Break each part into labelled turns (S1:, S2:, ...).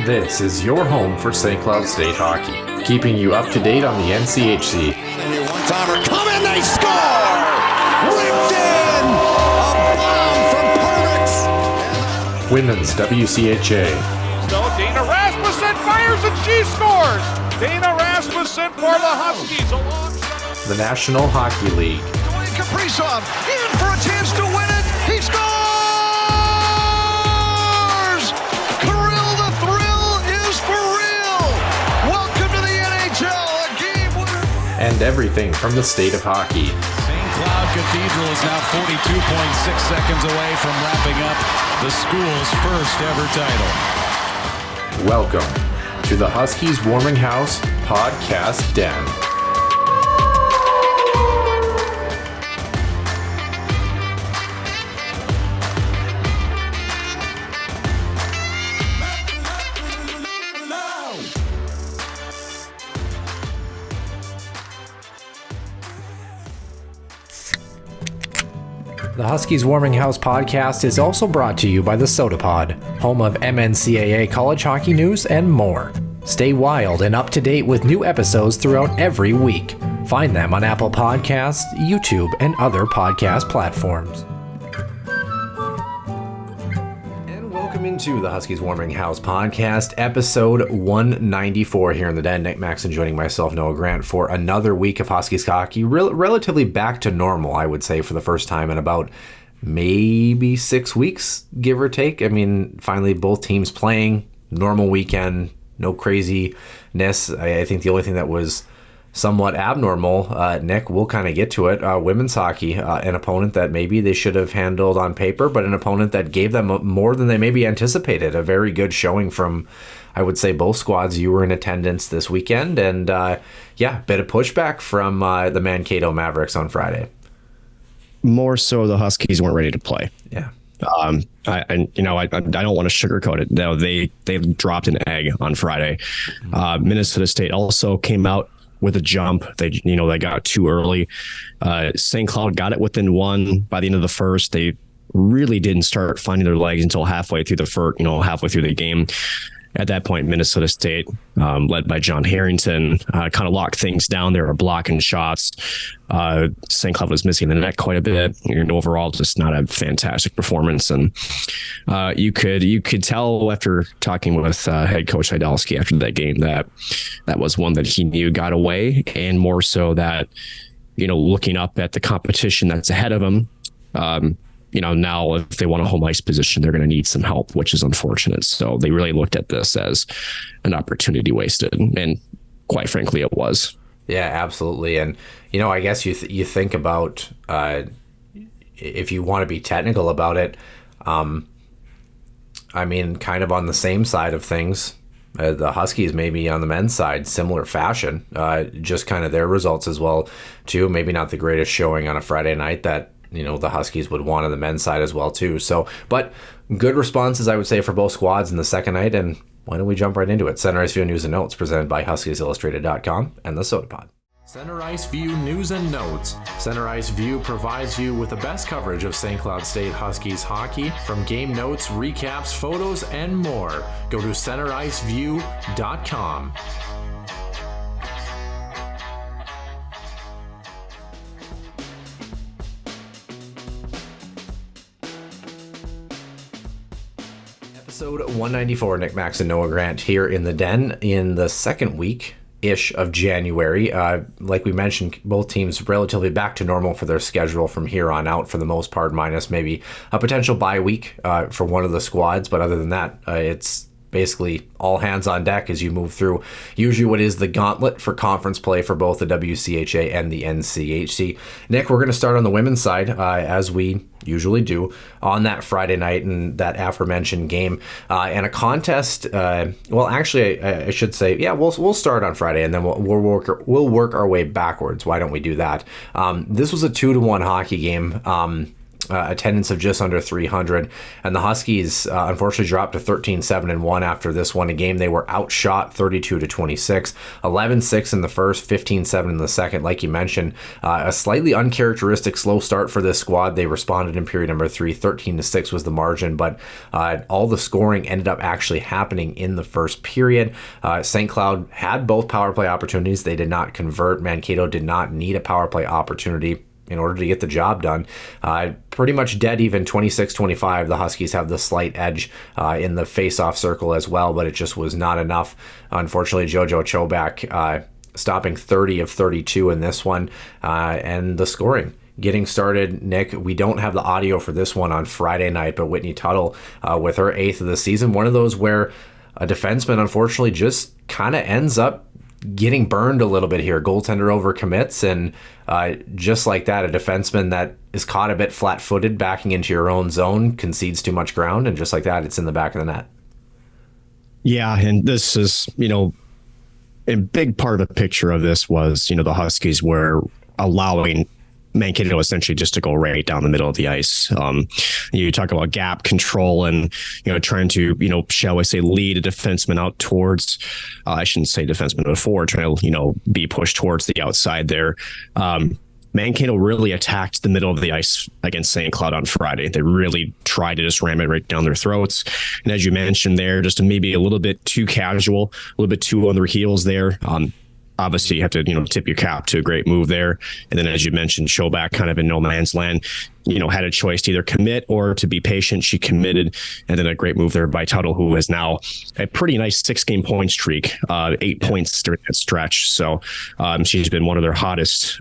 S1: This is your home for St. Cloud State hockey, keeping you up to date on the NCHC.
S2: One-timer coming, they score! Ripped in! A bomb from Pervix!
S1: Women's WCHA.
S3: So Dana Rasmussen fires and she scores! Dana Rasmussen for the Huskies alongside
S1: The National Hockey League.
S2: Dwayne Kaprizov in for a chance to win it! He scores! Kirill, the thrill is for real! Welcome to the NHL, a game winner!
S1: And everything from the state of hockey.
S4: St. Cloud Cathedral is now 42.6 seconds away from wrapping up the school's first ever title.
S1: Welcome to the Huskies Warming House Podcast Den. The Huskies Warming House podcast is also brought to you by the Soda Pod, home of NCAA college hockey news and more. Stay wild and up to date with new episodes throughout every week. Find them on Apple Podcasts, YouTube, and other podcast platforms. And welcome into the Huskies Warming House podcast, episode 194 here in the den. Nick Maxon joining myself, Noah Grant, for another week of Huskies hockey. Relatively back to normal, I would say, for the first time in about maybe 6 weeks, give or take. I mean, finally both teams playing, normal weekend, no craziness. I think the only thing that was somewhat abnormal, Nick, we'll kind of get to it, women's hockey, an opponent that maybe they should have handled on paper, but an opponent that gave them more than they maybe anticipated. A very good showing from, I would say, both squads. You were in attendance this weekend, and bit of pushback from the Mankato Mavericks on Friday.
S5: More so, the Huskies weren't ready to play.
S1: Yeah.
S5: I don't want to sugarcoat it. No, they dropped an egg on Friday. Minnesota State also came out with a jump. They got too early. St. Cloud got it within one by the end of the first. They really didn't start finding their legs until halfway through the game. At that point, Minnesota State, led by John Harrington, kind of locked things down. They were blocking shots. St. Cloud was missing the net quite a bit. Overall, just not a fantastic performance. And you could tell after talking with head coach Hydalski after that game that was one that he knew got away, and more so that, looking up at the competition that's ahead of him, now if they want a home ice position, they're going to need some help, which is unfortunate. So they really looked at this as an opportunity wasted. And quite frankly, it was. Yeah, absolutely. And, I guess you think about, if you want to be technical about it, kind of on the same side of things, the Huskies maybe on the men's side, similar fashion, just kind of their results as well, too. Maybe not the greatest showing on a Friday night that, the Huskies would want on the men's side as well, too. So, but good responses, I would say, for both squads in the second night. And why don't we jump right into it? Center Ice View News and Notes presented by HuskiesIllustrated.com and the Soda Pod. Center Ice View News and Notes. Center Ice View provides you with the best coverage of St. Cloud State Huskies hockey, from game notes, recaps, photos, and more. Go to CenterIceView.com. Episode 194, Nick Max and Noah Grant here in the den in the second week-ish of January. Like we mentioned, both teams relatively back to normal for their schedule from here on out for the most part, minus maybe a potential bye week for one of the squads. But other than that, it's basically all hands on deck as you move through usually what is the gauntlet for conference play for both the WCHA and the NCHC. Nick, we're going to start on the women's side, as we usually do on that Friday night and that aforementioned game, and a contest. I should say, we'll start on Friday and then we'll work our way backwards. Why don't we do that? This was a 2-1 hockey game.
S1: attendance of just under 300. And the Huskies unfortunately dropped to 13-7-1 after this one, a game they were outshot 32-26, 11-6 in the first, 15-7 in the second. Like you mentioned, a slightly uncharacteristic slow start for this squad. They responded in period number 3, 13-6 was the margin, but all the scoring ended up actually happening in the first period. St. Cloud had both power play opportunities. They did not convert. Mankato did not need a power play opportunity in order to get the job done. Pretty much dead even, 26-25. The Huskies have the slight edge in the face-off circle as well, but it just was not enough. Unfortunately, JoJo Chobak stopping 30 of 32 in this one, and the scoring getting started. Nick, we don't have the audio for this one on Friday night, but Whitney Tuttle with her 8th of the season, one of those where a defenseman unfortunately just kind of ends up getting burned a little bit here. Goaltender overcommits, and just like that, a defenseman that is caught a bit flat-footed backing into your own zone concedes too much ground, and just like that, it's in the back of the net.
S5: Yeah, and this is, a big part of the picture of this was, the Huskies were allowing Mankato essentially just to go right down the middle of the ice. You talk about gap control and, trying to, shall I say, lead a defenseman out towards, I shouldn't say defenseman before, trying to, be pushed towards the outside there. Mankato really attacked the middle of the ice against St. Cloud on Friday. They really tried to just ram it right down their throats. And as you mentioned there, just maybe a little bit too casual, a little bit too on their heels there. Obviously, you have to, tip your cap to a great move there. And then, as you mentioned, Showback kind of in no man's land, had a choice to either commit or to be patient. She committed. And then a great move there by Tuttle, who has now a pretty nice 6-game point streak, 8 points during that stretch. So she's been one of their hottest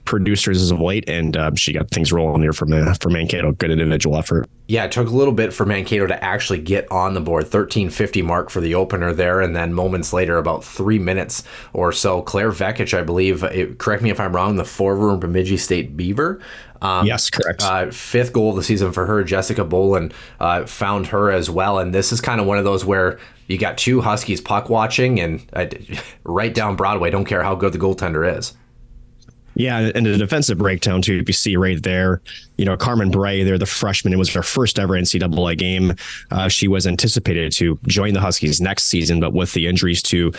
S5: producers as of late, and she got things rolling there for Mankato. Good individual effort.
S1: Yeah, it took a little bit for Mankato to actually get on the board. 13:50 mark for the opener there, and then moments later, about 3 minutes or so, Claire Vekic, I believe, correct me if I'm wrong, the forward Bemidji State Beaver.
S5: Yes, correct.
S1: 5th goal of the season for her. Jessica Boland found her as well, and this is kind of one of those where you got two Huskies puck watching, and right down Broadway, don't care how good the goaltender is.
S5: Yeah, and the defensive breakdown, too, you see right there, Carmen Bray, they're the freshman. It was her first ever NCAA game. She was anticipated to join the Huskies next season, but with the injuries to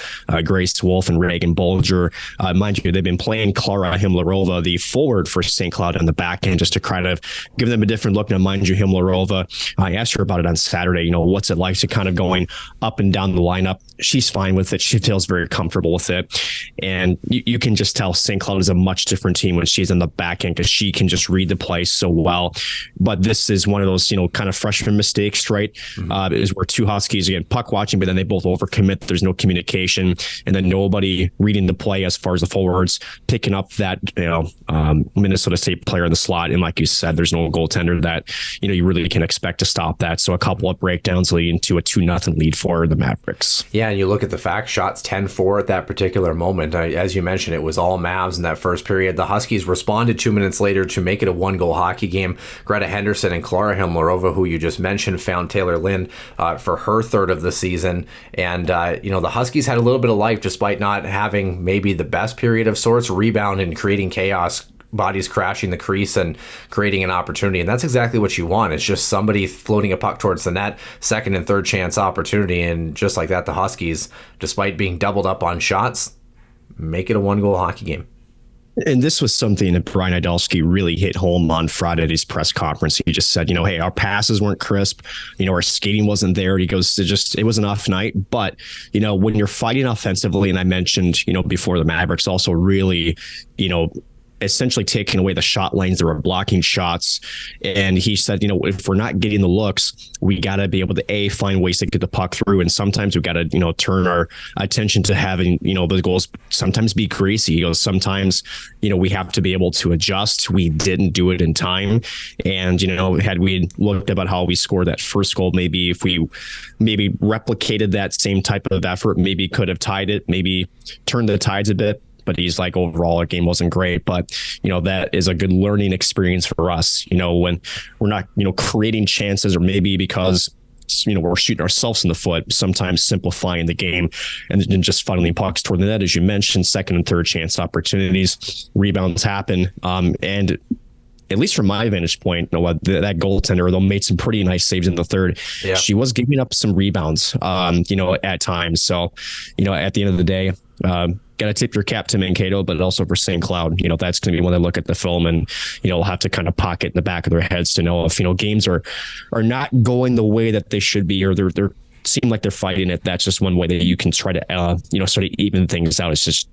S5: Grace Wolf and Reagan Bolger, mind you, they've been playing Klara Himlarova, the forward for St. Cloud, on the back end, just to kind of give them a different look. Now, mind you, Himlarova, I asked her about it on Saturday, what's it like to kind of going up and down the lineup? She's fine with it. She feels very comfortable with it. And you can just tell St. Cloud is a much different team when she's on the back end, because she can just read the play so well. But this is one of those, kind of freshman mistakes, right? Mm-hmm. Is where two Huskies, again, puck watching, but then they both overcommit. There's no communication, and then nobody reading the play as far as the forwards picking up that, Minnesota State player in the slot. And like you said, there's no goaltender that, you really can expect to stop that. So a couple of breakdowns leading to a 2-0 lead for the Mavericks. Yeah,
S1: and you look at the fact, shots 10-4 at that particular moment. As you mentioned, it was all Mavs in that first period. The Huskies responded 2 minutes later to make it a 1-goal hockey game. Greta Henderson and Klara Himlarova, who you just mentioned, found Taylor Lind for her 3rd of the season. And, the Huskies had a little bit of life despite not having maybe the best period of sorts, rebound and creating chaos, bodies crashing the crease and creating an opportunity. And that's exactly what you want. It's just somebody floating a puck towards the net, second and third chance opportunity. And just like that, the Huskies, despite being doubled up on shots, make it a 1-goal hockey game.
S5: And this was something that Brian Idalski really hit home on Friday at his press conference. He just said, hey, our passes weren't crisp. Our skating wasn't there. He goes, it was an off night. But, when you're fighting offensively, and I mentioned, before, the Mavericks also really, essentially taking away the shot lanes that were blocking shots. And he said, if we're not getting the looks, we got to be able to find ways to get the puck through. And sometimes we got to, turn our attention to having, the goals sometimes be greasy. He goes, sometimes, we have to be able to adjust. We didn't do it in time. And, had we looked about how we scored that first goal, maybe if we replicated that same type of effort, maybe could have tied it, maybe turned the tides a bit. But he's like, overall, our game wasn't great. But, that is a good learning experience for us, when we're not, creating chances, or maybe because, we're shooting ourselves in the foot, sometimes simplifying the game and then just funneling pucks toward the net. As you mentioned, second and third chance opportunities, rebounds happen. And at least from my vantage point, that goaltender, though, made some pretty nice saves in the third. Yeah. She was giving up some rebounds, at times. So, at the end of the day, got to tip your cap to Mankato, but also for St. Cloud. That's going to be when they look at the film and, we'll have to kind of pocket in the back of their heads to know if, games are not going the way that they should be, or they're seem like they're fighting it. That's just one way that you can try to, sort of even things out. It's just,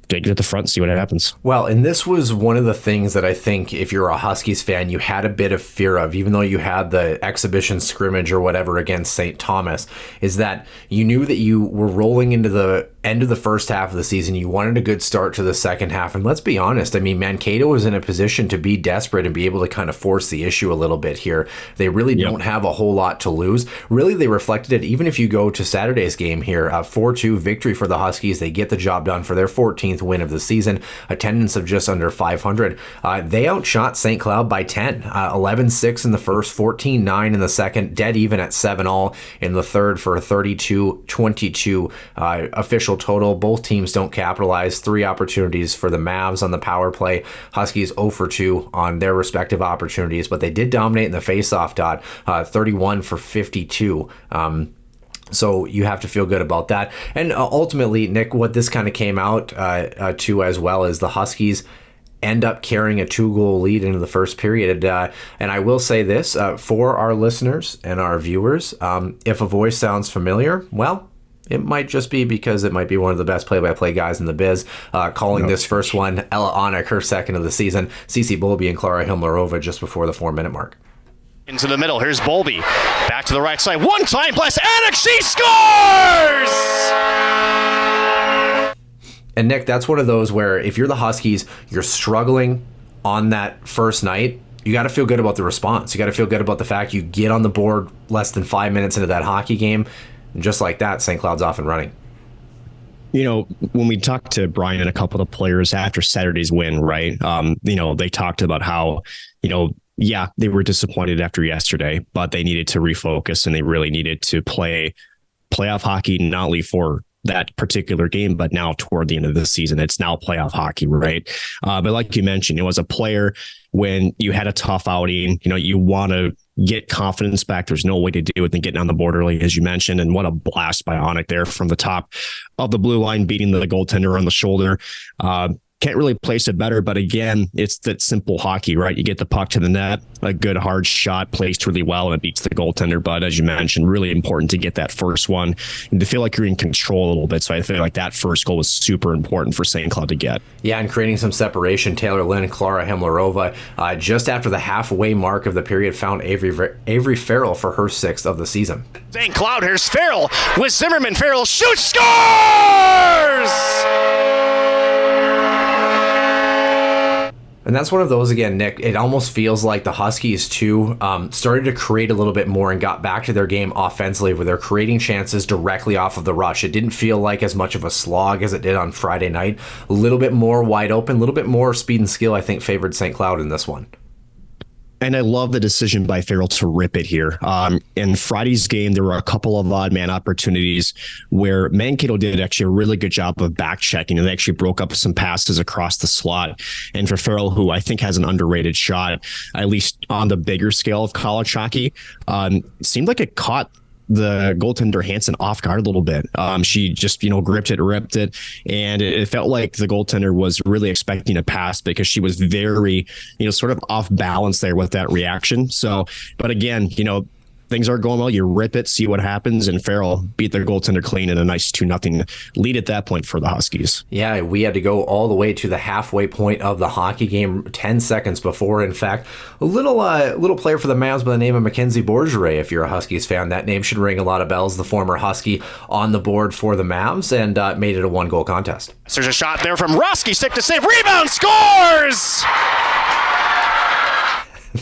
S5: take it at the front and see what happens.
S1: Well, and this was one of the things that I think if you're a Huskies fan, you had a bit of fear of, even though you had the exhibition scrimmage or whatever against St. Thomas, is that you knew that you were rolling into the end of the first half of the season. You wanted a good start to the second half. And let's be honest, I mean, Mankato was in a position to be desperate and be able to kind of force the issue a little bit here. They really don't have a whole lot to lose. Really, they reflected it. Even if you go to Saturday's game here, 4-2 victory for the Huskies. They get the job done for their 14th win of the season, attendance of just under 500. They outshot St. Cloud by 10, 11-6 in the first, 14-9 in the second, dead even at 7-all in the third for a 32-22 official total. Both teams don't capitalize. 3 opportunities for the Mavs on the power play. Huskies 0 for 2 on their respective opportunities, but they did dominate in the faceoff dot, 31 for 52. So you have to feel good about that. And ultimately, Nick, what this kind of came out to as well is the Huskies end up carrying a 2-goal lead into the first period. And I will say this, for our listeners and our viewers, if a voice sounds familiar, well, it might just be because it might be one of the best play-by-play guys in the biz. Calling this first one, Ella Onik, her second of the season, Cece Bolby and Clara Himlerova just before the 4-minute mark.
S6: Into the middle, here's Bolby. Back to the right side, one-time blast, Onik, she scores!
S1: And Nick, that's one of those where if you're the Huskies, you're struggling on that first night, you got to feel good about the response. You got to feel good about the fact you get on the board less than 5 minutes into that hockey game, and just like that, St. Cloud's off and running.
S5: When we talked to Brian and a couple of the players after Saturday's win, right? They talked about how, they were disappointed after yesterday, but they needed to refocus and they really needed to play playoff hockey, not only for that particular game, but now toward the end of the season. It's now playoff hockey, right? But like you mentioned, as a player, when you had a tough outing, you want to get confidence back. There's no way to do it than getting on the board early, as you mentioned. And what a blast by Onik there from the top of the blue line, beating the goaltender on the shoulder. Can't really place it better, but again, it's that simple hockey, right? You get the puck to the net, a good hard shot placed really well, and it beats the goaltender. But as you mentioned, really important to get that first one and to feel like you're in control a little bit. So I feel like that first goal was super important for St. Cloud to get.
S1: Yeah, and creating some separation. Taylor Lynn, Clara Himlerova, just after the halfway mark of the period, found Avery Farrell for her 6th of the season.
S6: St. Cloud, here's Farrell with Zimmerman. Farrell shoots, scores!
S1: And that's one of those, again, Nick, it almost feels like the Huskies, too, started to create a little bit more and got back to their game offensively where they're creating chances directly off of the rush. It didn't feel like as much of a slog as it did on Friday night. A little bit more wide open, a little bit more speed and skill, I think, favored St. Cloud in this one.
S5: And I love the decision by Farrell to rip it here. In Friday's game, there were a couple of odd man opportunities where Mankato did actually a really good job of back checking, and they actually broke up some passes across the slot. And for Farrell, who I think has an underrated shot, at least on the bigger scale of college hockey, seemed like it caught the goaltender Hansen off guard a little bit. She just, gripped it, ripped it. And it felt like the goaltender was really expecting a pass because she was very, sort of off balance there with that reaction. So, but again, things are going well. You rip it, see what happens. And Farrell beat their goaltender clean in a nice 2-0 lead at that point for the Huskies.
S1: Yeah, we had to go all the way to the halfway point of the hockey game 10 seconds before. In fact, a little player for the Mavs by the name of Mackenzie Bourgeray. If you're a Huskies fan, that name should ring a lot of bells. The former Husky on the board for the Mavs and made it a 1-goal contest.
S6: So there's a shot there from Roski, stick to save, rebound, scores!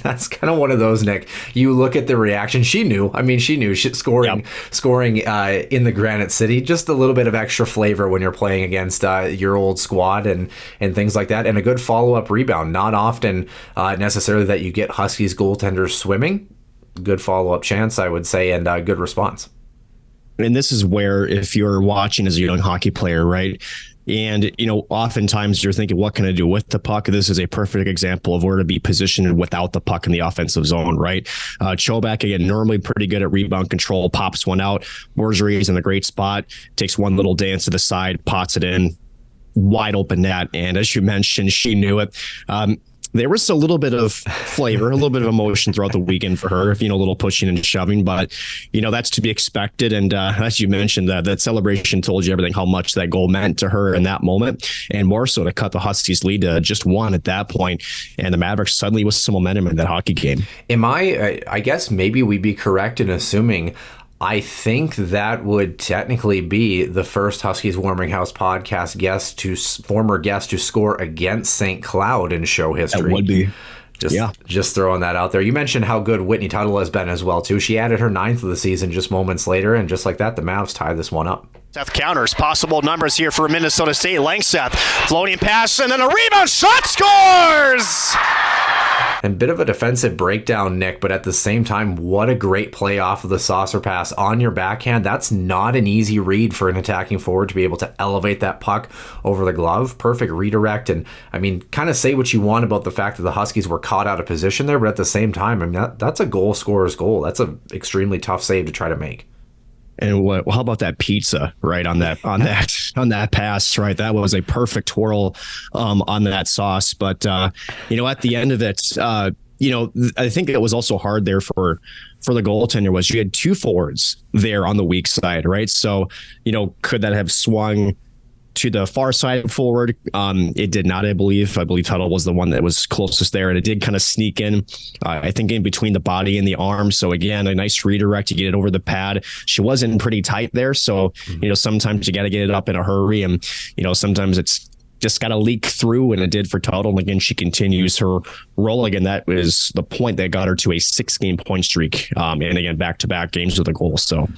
S1: That's kind of one of those, Nick. You look at the reaction. She knew. Scoring in the Granite City. Just a little bit of extra flavor when you're playing against your old squad and things like that. And a good follow-up rebound. Not often necessarily that you get Huskies goaltenders swimming. Good follow-up chance, I would say, and good response.
S5: And this is where, if you're watching as a young hockey player, right, And, oftentimes you're thinking, what can I do with the puck? This is a perfect example of where to be positioned without the puck in the offensive zone, right? Chobak, again, normally pretty good at rebound control, pops one out. Borgerie is in a great spot, takes one little dance to the side, pots it in, wide open net. And as you mentioned, she knew it. There was a little bit of flavor, a little bit of emotion throughout the weekend for her, a little pushing and shoving, but, that's to be expected. And as you mentioned, that celebration told you everything, how much that goal meant to her in that moment, and more so to cut the Huskies lead to just one at that point. And the Mavericks suddenly with some momentum in that hockey game.
S1: I guess maybe we'd be correct in assuming, I think that would technically be the first Huskies Warming House podcast former guest to score against St. Cloud in show history.
S5: That would be.
S1: Just throwing that out there. You mentioned how good Whitney Tuttle has been as well, too. She added her 9th of the season just moments later, and just like that, the Mavs tie this one up.
S6: Seth counters. Possible numbers here for Minnesota State. Langseth, floating pass, and then a rebound shot, scores!
S1: And bit of a defensive breakdown, Nick, but at the same time, what a great play off of the saucer pass on your backhand. That's not an easy read for an attacking forward to be able to elevate that puck over the glove. Perfect redirect. And kind of say what you want about the fact that the Huskies were caught out of position there, but at the same time, that's a goal scorer's goal. That's an extremely tough save to try to make.
S5: And how about that pizza, right, on that pass, right? That was a perfect twirl on that sauce. But at the end of it, I think it was also hard there for the goaltender was you had two forwards there on the weak side, right? So could that have swung to the far side forward? It did not, I believe. Tuttle was the one that was closest there, and it did kind of sneak in, I think, in between the body and the arm. So again, a nice redirect to get it over the pad. She was in pretty tight there, so sometimes you got to get it up in a hurry, and sometimes it's just got to leak through, and it did for Tuttle. And again, she continues her roll. Again, that was the point that got her to a 6-game point streak, and again, back-to-back games with a goal. So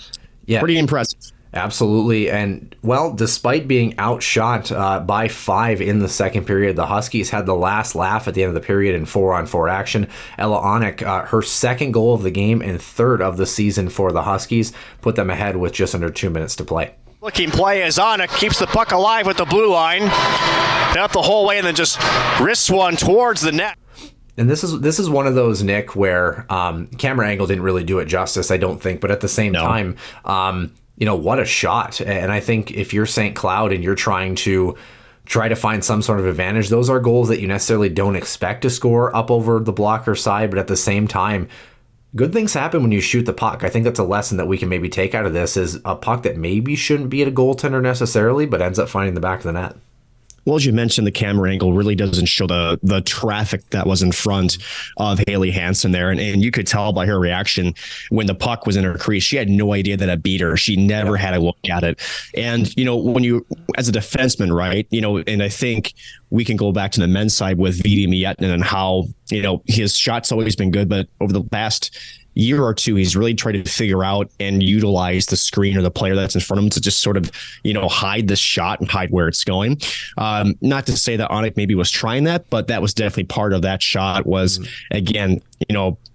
S5: yeah, pretty impressive.
S1: Absolutely. And, well, despite being outshot by 5 in the second period, the Huskies had the last laugh at the end of the period in 4-on-4 action. Ella Onik, her second goal of the game and third of the season for the Huskies, put them ahead with just under 2 minutes to play.
S6: Looking play as Onik keeps the puck alive with the blue line. Up the whole way and then just wrists one towards the net.
S1: And this is one of those, Nick, where camera angle didn't really do it justice, I don't think. But at the same time, what a shot. And I think if you're St. Cloud and you're trying to find some sort of advantage, those are goals that you necessarily don't expect to score up over the blocker side. But at the same time, good things happen when you shoot the puck. I think that's a lesson that we can maybe take out of this, is a puck that maybe shouldn't be at a goaltender necessarily, but ends up finding the back of the net.
S5: Well, as you mentioned, the camera angle really doesn't show the traffic that was in front of Haley Hansen there. And you could tell by her reaction when the puck was in her crease, she had no idea that it beat her. She never had a look at it. And, when you, as a defenseman, right, and I think we can go back to the men's side with Vidi Miettinen and how, his shot's always been good, but over the past year or two, he's really tried to figure out and utilize the screen or the player that's in front of him to just sort of, hide the shot and hide where it's going. Not to say that Onik maybe was trying that, but that was definitely part of that shot was, again,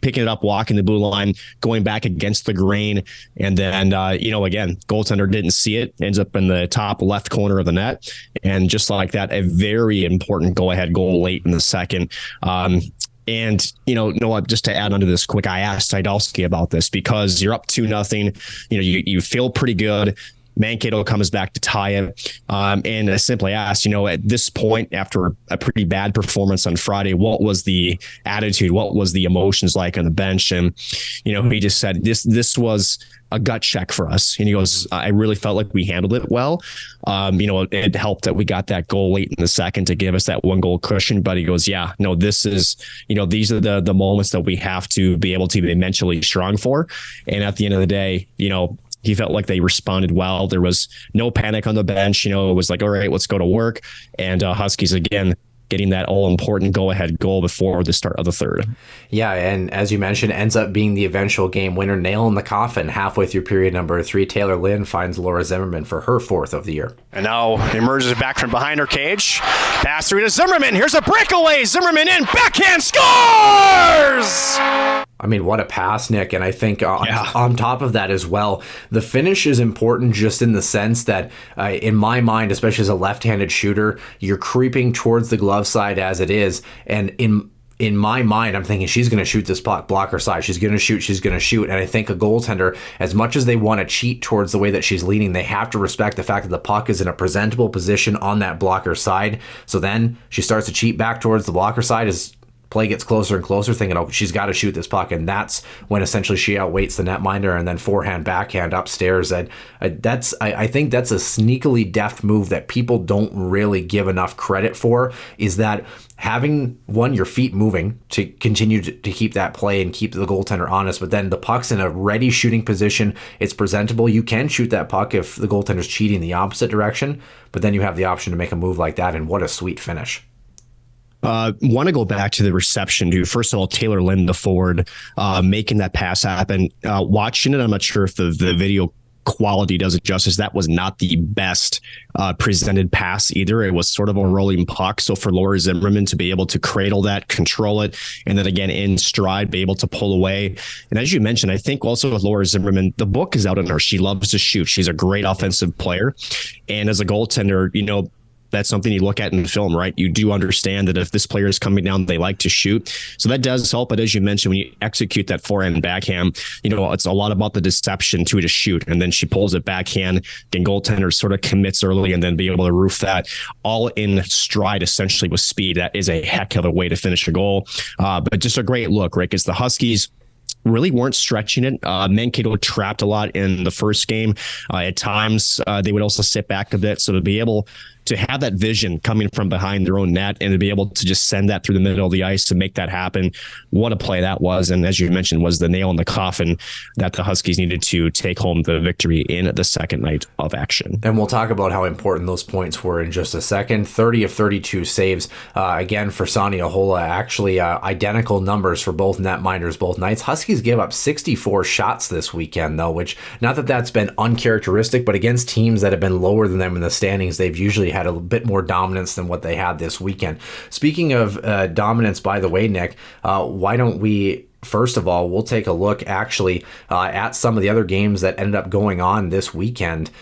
S5: picking it up, walking the blue line, going back against the grain. And then, again, goaltender didn't see it, ends up in the top left corner of the net. And just like that, a very important go-ahead goal late in the second. And, Noah, just to add onto this quick, I asked Seidalski about this because you're up 2-0. You feel pretty good. Mankato comes back to tie it. And I simply asked, at this point, after a pretty bad performance on Friday, what was the attitude? What was the emotions like on the bench? And, he just said, this was a gut check for us. And he goes, I really felt like we handled it well. It helped that we got that goal late in the second to give us that 1-goal cushion. But he goes, this is, these are the moments that we have to be able to be mentally strong for. And at the end of the day, he felt like they responded well. There was no panic on the bench. It was like, all right, let's go to work. And Huskies, again, getting that all-important go-ahead goal before the start of the third. Yeah,
S1: and as you mentioned, ends up being the eventual game winner, nail in the coffin. Halfway through period number 3, Taylor Lynn finds Laura Zimmerman for her 4th of the year.
S6: And now emerges back from behind her cage. Pass through to Zimmerman. Here's a breakaway. Zimmerman in, backhand, scores!
S1: I mean, what a pass, Nick. And I think on top of that as well, the finish is important just in the sense that in my mind, especially as a left-handed shooter, you're creeping towards the glove side as it is. And in my mind, I'm thinking she's going to shoot this puck blocker side. She's going to shoot. And I think a goaltender, as much as they want to cheat towards the way that she's leaning, they have to respect the fact that the puck is in a presentable position on that blocker side. So then she starts to cheat back towards the blocker side as play gets closer and closer, thinking, oh, she's got to shoot this puck. And that's when essentially she outweights the netminder, and then forehand, backhand upstairs. I think that's a sneakily deft move that people don't really give enough credit for, is that having, one, your feet moving to continue to keep that play and keep the goaltender honest, but then the puck's in a ready shooting position. It's presentable. You can shoot that puck if the goaltender's cheating the opposite direction, but then you have the option to make a move like that, and what a sweet finish.
S5: Want to go back to the reception, dude. First of all, Taylor Lind, the forward, making that pass happen. Watching it, I'm not sure if the video quality does it justice. That was not the best presented pass either. It was sort of a rolling puck. So for Laura Zimmerman to be able to cradle that, control it, and then again in stride, be able to pull away. And as you mentioned, I think also with Laura Zimmerman, the book is out on her. She loves to shoot. She's a great offensive player. And as a goaltender, that's something you look at in film, right? You do understand that if this player is coming down, they like to shoot. So that does help. But as you mentioned, when you execute that forehand and backhand, it's a lot about the deception to shoot. And then she pulls it backhand. Then goaltender sort of commits early and then be able to roof that all in stride, essentially with speed. That is a heck of a way to finish a goal. But just a great look, right? Because the Huskies really weren't stretching it. Mankato trapped a lot in the first game. At times, they would also sit back a bit. So to be able to have that vision coming from behind their own net and to be able to just send that through the middle of the ice to make that happen, what a play that was. And as you mentioned, was the nail in the coffin that the Huskies needed to take home the victory in the second night of action.
S1: And we'll talk about how important those points were in just a second. 30 of 32 saves, again, for Sonia Hola. Actually, identical numbers for both netminders both nights. Huskies gave up 64 shots this weekend, though, which, not that that's been uncharacteristic, but against teams that have been lower than them in the standings, they've usually had a bit more dominance than what they had this weekend. Speaking of dominance, by the way, Nick, why don't we, first of all, we'll take a look actually at some of the other games that ended up going on this weekend.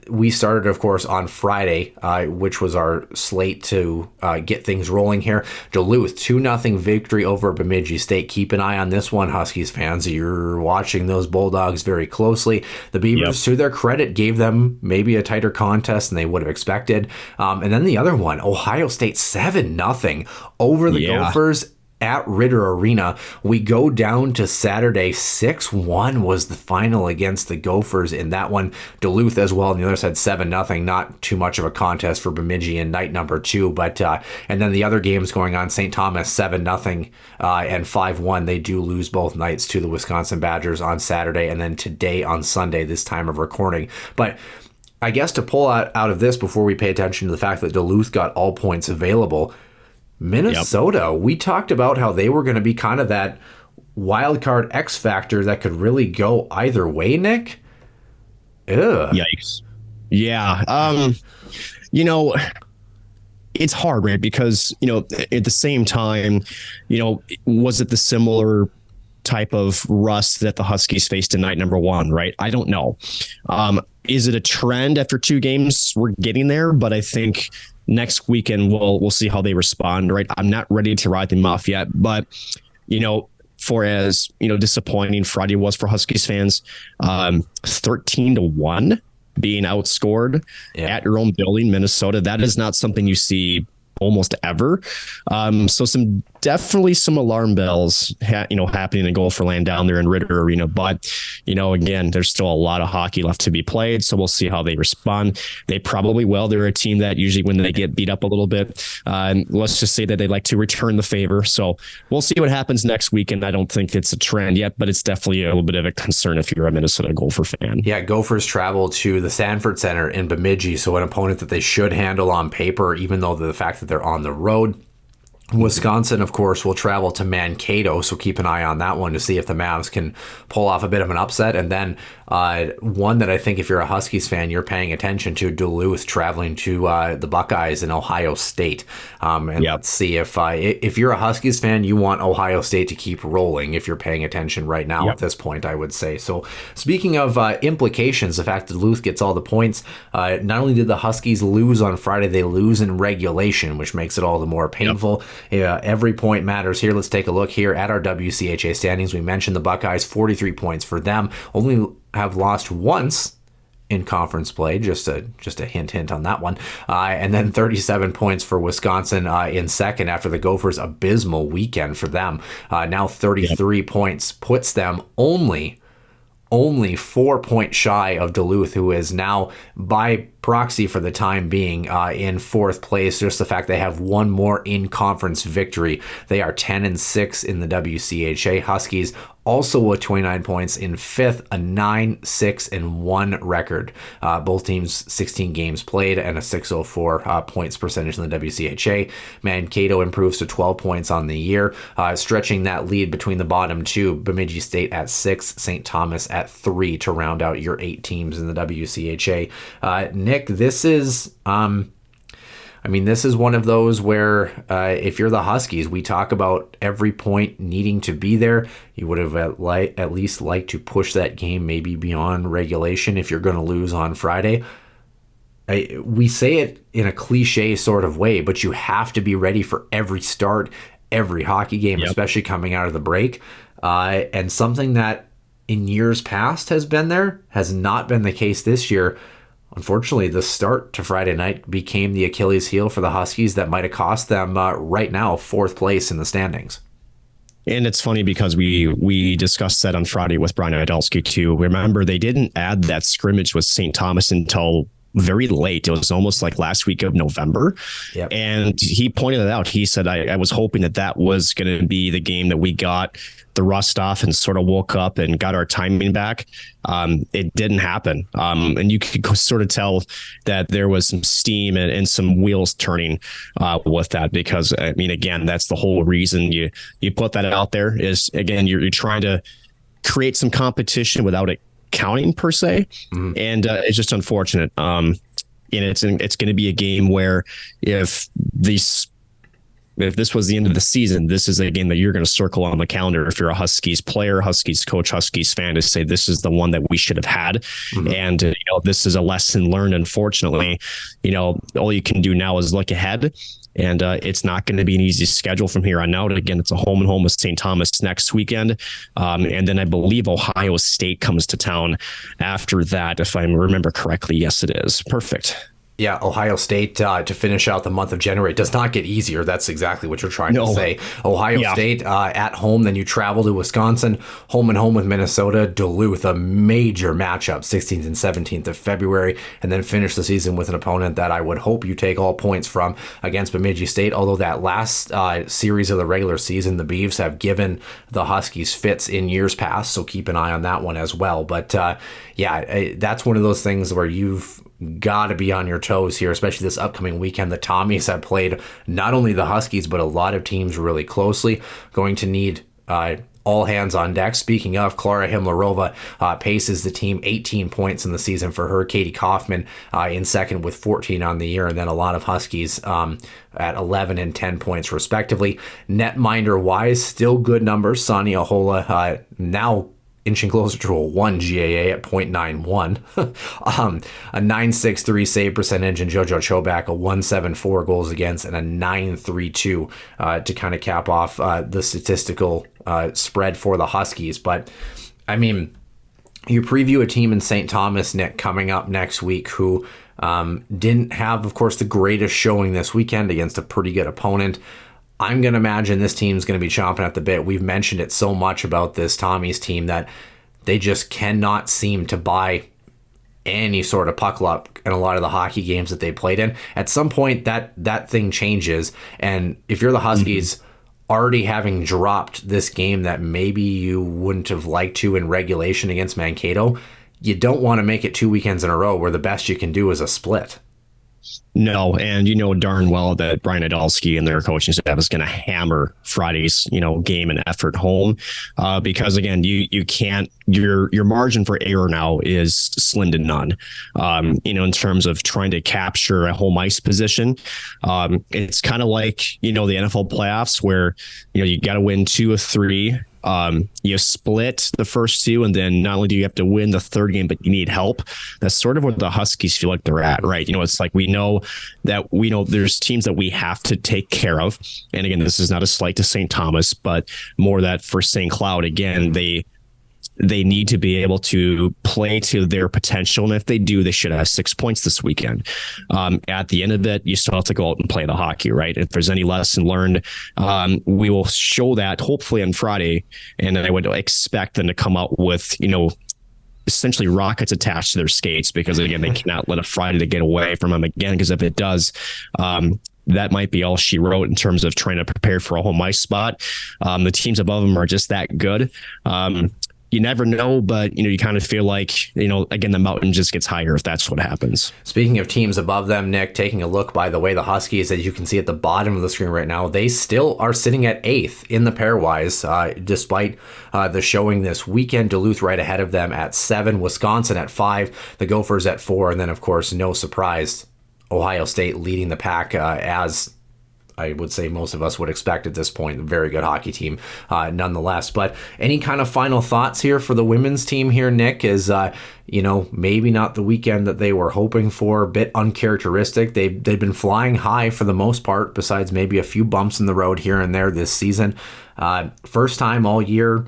S1: We started, of course, on Friday, which was our slate to get things rolling here. Duluth, 2-0 victory over Bemidji State. Keep an eye on this one, Huskies fans. You're watching those Bulldogs very closely. The Beavers, to their credit, gave them maybe a tighter contest than they would have expected. And then the other one, Ohio State, 7-0 over the Gophers at Ritter Arena. We go down to Saturday. 6-1 was the final against the Gophers in that one. Duluth as well on the other side, 7-0. Not too much of a contest for Bemidji in night number 2, but and then the other games going on, St. Thomas 7-0 and 5-1. They do lose both nights to the Wisconsin Badgers on Saturday, and then today on Sunday, this time of recording. But I guess to pull out of this before we pay attention to the fact that Duluth got all points available, Minnesota, we talked about how they were going to be kind of that wild card X factor that could really go either way, Nick. Ugh.
S5: Yikes. Yeah. It's hard, right? Because, at the same time, was it the similar type of rust that the Huskies faced in night number 1, right? I don't know. Is it a trend after 2 games? We're getting there, but I think next weekend we'll see how they respond, right? I'm not ready to write them off yet, but for as disappointing Friday was for Huskies fans, 13-1 being outscored at your own building, Minnesota, that is not something you see almost ever. So definitely some alarm bells, happening in Gopher Land down there in Ritter Arena. But, again, there's still a lot of hockey left to be played. So we'll see how they respond. They probably will. They're a team that usually when they get beat up a little bit, let's just say that they like to return the favor. So we'll see what happens next week. And I don't think it's a trend yet, but it's definitely a little bit of a concern if you're a Minnesota Gopher fan.
S1: Yeah, Gophers travel to the Sanford Center in Bemidji. So an opponent that they should handle on paper, even though the fact that they're on the road. Wisconsin, of course, will travel to Mankato, so keep an eye on that one to see if the Mavs can pull off a bit of an upset. And then one that I think if you're a Huskies fan, you're paying attention to, Duluth traveling to the Buckeyes in Ohio State. Let's see if you're a Huskies fan, you want Ohio State to keep rolling if you're paying attention right now at this point, I would say. So speaking of implications, the fact that Duluth gets all the points, not only did the Huskies lose on Friday, they lose in regulation, which makes it all the more painful. Every point matters here. Let's take a look here at our WCHA standings. We mentioned the Buckeyes, 43 points for them. Only have lost once in conference play, just a hint on that one. And then 37 points for Wisconsin in second after the Gophers' abysmal weekend for them. Now 33 points puts them only 4 points shy of Duluth, who is now by proxy for the time being in fourth place. Just the fact they have one more in-conference victory. They are 10-6 in the WCHA. Huskies also with 29 points in fifth, a 9-6-1 record. Both teams 16 games played and a 604 points percentage in the WCHA. Mankato improves to 12 points on the year, stretching that lead between the bottom two. Bemidji State at 6, St. Thomas at 3 to round out your 8 teams in the WCHA. Nick, this is this is one of those where if you're the Huskies, we talk about every point needing to be there. You would have at least liked to push that game maybe beyond regulation if you're going to lose on Friday. We say it in a cliche sort of way, but you have to be ready for every start, every hockey game, especially coming out of the break. And something that in years past has been there has not been the case this year. Unfortunately, the start to Friday night became the Achilles heel for the Huskies that might have cost them right now fourth place in the standings.
S5: And it's funny because we discussed that on Friday with Brian Idalski too. Remember, they didn't add that scrimmage with St. Thomas until very late. It was almost like last week of November. Yep. And he pointed it out. He said, I was hoping that was going to be the game that we got the rust off and sort of woke up and got our timing back. It didn't happen. And you could sort of tell that there was some steam and some wheels turning with that, because again, that's the whole reason you put that out there is, again, you're trying to create some competition without it counting per se. And it's just unfortunate. And it's going to be a game where if this was the end of the season, this is a game that you're going to circle on the calendar if you're a Huskies player, Huskies coach, Huskies fan, to say this is the one that we should have had. And this is a lesson learned. Unfortunately, all you can do now is look ahead. And it's not going to be an easy schedule from here on out. Again, it's a home and home with St. Thomas next weekend. And then I believe Ohio State comes to town after that, if I remember correctly. Yes, it is. Perfect.
S1: Yeah, Ohio State to finish out the month of January. It does not get easier. That's exactly what you're trying to say. Ohio State at home, then you travel to Wisconsin, home and home with Minnesota, Duluth, a major matchup, 16th and 17th of February, and then finish the season with an opponent that I would hope you take all points from against Bemidji State, although that last series of the regular season, the Beavs have given the Huskies fits in years past, so keep an eye on that one as well. But that's one of those things where you've got to be on your toes here, especially this upcoming weekend. The Tommies have played not only the Huskies, but a lot of teams really closely. Going to need all hands on deck. Speaking of, Clara Himlarova paces the team, 18 points in the season for her. Katie Kaufman in second with 14 on the year, and then a lot of Huskies at 11 and 10 points respectively. Netminder-wise, still good numbers. Sonia Ahola now inching closer to a 1 GAA at .91, a 9.63 save percentage, and JoJo Chobak a 1.74 goals against and a 9.32 to kind of cap off the statistical spread for the Huskies. But you preview a team in St. Thomas, Nick, coming up next week who didn't have, of course, the greatest showing this weekend against a pretty good opponent. I'm going to imagine this team's going to be chomping at the bit. We've mentioned it so much about this Tommy's team that they just cannot seem to buy any sort of puck luck in a lot of the hockey games that they played in. At some point, that thing changes. And if you're the Huskies, already having dropped this game that maybe you wouldn't have liked to in regulation against Mankato, you don't want to make it 2 weekends in a row where the best you can do is a split.
S5: No, and you know darn well that Brian Adolski and their coaching staff is going to hammer Friday's, game and effort home, because again, you can't. Your margin for error now is slim to none. In terms of trying to capture a home ice position, it's kind of like the NFL playoffs where you got to win 2 of 3. You split the first 2, and then not only do you have to win the third game, but you need help. That's sort of what the Huskies feel like they're at, right? It's like we know there's teams that we have to take care of. And again, this is not a slight to St. Thomas, but more that for St. Cloud, again, they need to be able to play to their potential. And if they do, they should have 6 points this weekend. At the end of it, you still have to go out and play the hockey, right? If there's any lesson learned, we will show that hopefully on Friday. And I would expect them to come out with, essentially rockets attached to their skates, because again, they cannot let a Friday to get away from them again, because if it does, that might be all she wrote in terms of trying to prepare for a home ice spot. The teams above them are just that good. You never know, but you kind of feel like again, the mountain just gets higher if that's what happens.
S1: Speaking of teams above them, Nick, taking a look, by the way, the Huskies, as you can see at the bottom of the screen right now, they still are sitting at 8th in the pairwise, despite the showing this weekend. Duluth right ahead of them at 7, Wisconsin at 5, the Gophers at 4, and then of course, no surprise, Ohio State leading the pack, as I would say most of us would expect at this point. A very good hockey team nonetheless. But any kind of final thoughts here for the women's team here, Nick, is, maybe not the weekend that they were hoping for, a bit uncharacteristic. They've been flying high for the most part, besides maybe a few bumps in the road here and there this season. First time all year,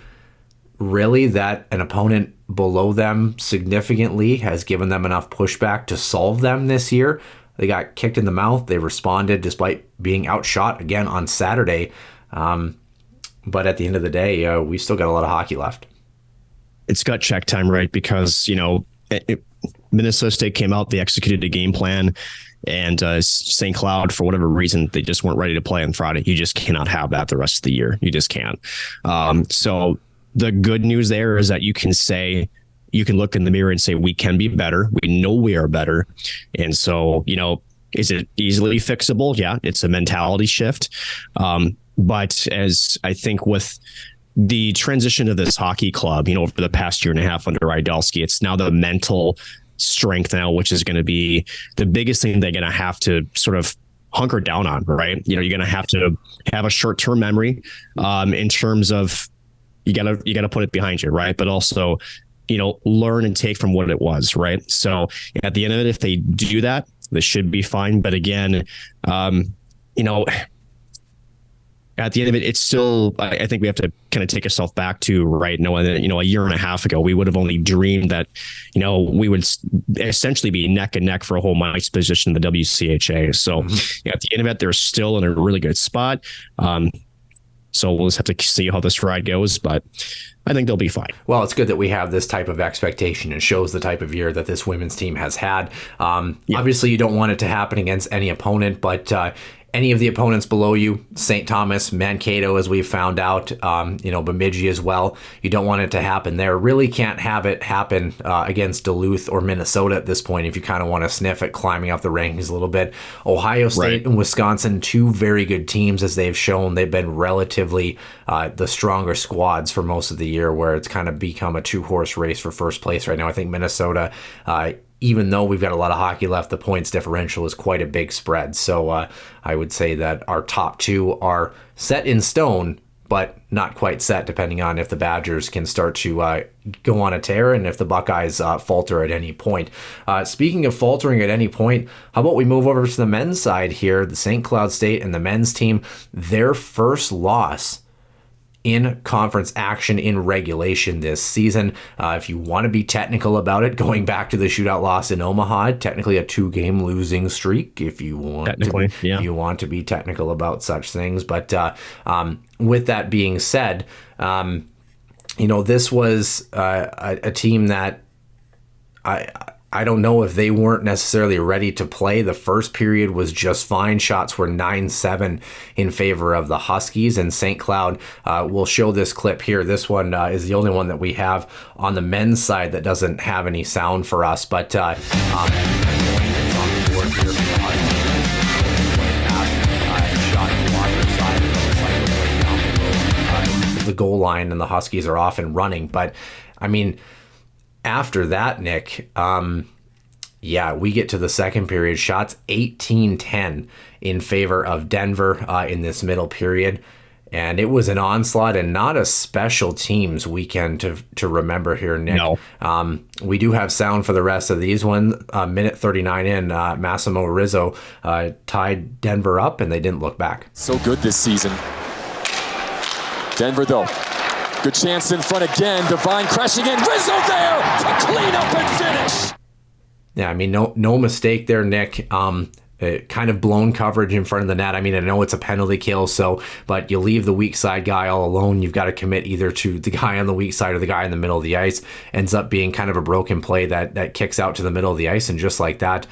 S1: really, that an opponent below them significantly has given them enough pushback to solve them this year. They got kicked in the mouth. They responded despite being outshot again on Saturday. But at the end of the day, we still got a lot of hockey left.
S5: It's gut check time, right? Because, Minnesota State came out, they executed a game plan, and St. Cloud, for whatever reason, they just weren't ready to play on Friday. You just cannot have that the rest of the year. You just can't. So the good news there is that you can look in the mirror and say, we can be better. We know we are better. And so, is it easily fixable? Yeah, it's a mentality shift. But as I think with the transition of this hockey club, over the past year and a half under Idalski, it's now the mental strength now, which is going to be the biggest thing they're going to have to sort of hunker down on, right? You're going to have a short-term memory in terms of you got to put it behind you, right? But also, learn and take from what it was, right? So at the end of it, if they do that, this should be fine. But again, at the end of it, it's still, I think we have to kind of take ourselves back to right now. A year and a half ago, we would have only dreamed that, we would essentially be neck and neck for a whole ice position in the WCHA. So at the end of it, they're still in a really good spot. So we'll just have to see how this ride goes, but I think they'll be fine.
S1: Well, it's good that we have this type of expectation. It shows the type of year that this women's team has had. Obviously, you don't want it to happen against any opponent, but any of the opponents below you, St. Thomas, Mankato, as we've found out, Bemidji as well, you don't want it to happen there. Really can't have it happen against Duluth or Minnesota at this point if you kind of want to sniff at climbing up the rankings a little bit. Ohio State and Wisconsin, two very good teams, as they've shown. They've been relatively the stronger squads for most of the year, where it's kind of become a two-horse race for first place right now. I think Minnesota, even though we've got a lot of hockey left, the points differential is quite a big spread. So I would say that our top two are set in stone, but not quite set, depending on if the Badgers can start to go on a tear and if the Buckeyes falter at any point. Speaking of faltering at any point, how about we move over to the men's side here? The St. Cloud State and the men's team, their first loss in conference action in regulation this season. If you want to be technical about it, going back to the shootout loss in Omaha, technically a 2-game losing streak, if you want to be technical about such things. But with that being said, this was a team that I don't know if they weren't necessarily ready to play. The first period was just fine. Shots were 9-7 in favor of the Huskies, and St. Cloud will show this clip here. This one is the only one that we have on the men's side that doesn't have any sound for us, but it's on the board here for the Huskies. the goal line and the Huskies are off and running. But I mean, after that, Nick, we get to the second period. Shots 18-10 in favor of Denver in this middle period. And it was an onslaught and not a special teams weekend to remember here, Nick.
S5: No.
S1: We do have sound for the rest of these one. Minute 39 in, Massimo Rizzo tied Denver up, and they didn't look back.
S7: So good this season. Denver, though. Good chance in front again. Devine crashing in. Rizzo there to clean up and finish.
S1: Yeah, I mean, no mistake there, Nick. Kind of blown coverage in front of the net. I mean, I know it's a penalty kill, but you leave the weak side guy all alone. You've got to commit either to the guy on the weak side or the guy in the middle of the ice. Ends up being kind of a broken play that kicks out to the middle of the ice, and just like that,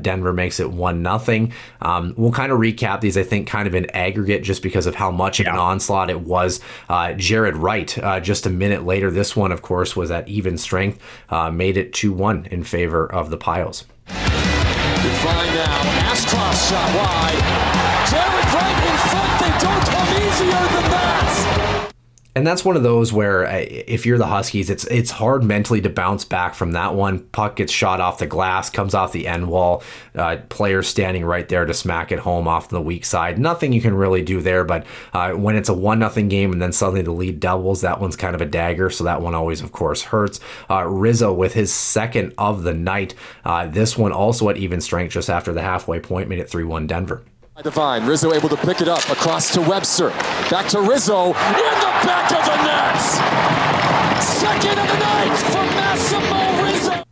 S1: Denver makes it 1-0. We'll kind of recap these, I think, kind of in aggregate, just because of how much of an onslaught it was. Jared Wright, just a minute later, this one, of course, was at even strength, made it 2-1 in favor of the Piles.
S7: Devine now. Ashcroft shot wide. Jared Wright in front. They don't come easier than that.
S1: And that's one of those where if you're the Huskies, it's hard mentally to bounce back from that one. Puck gets shot off the glass, comes off the end wall. Players standing right there to smack it home off the weak side. Nothing you can really do there, but when it's a 1-0 game and then suddenly the lead doubles, that one's kind of a dagger, so that one always, of course, hurts. Rizzo with his second of the night. This one also at even strength just after the halfway point, made it 3-1 Denver.
S7: Devine, Rizzo able to pick it up across to Webster. Back to Rizzo in the back of the net. Second of the night for Massimo Rizzo.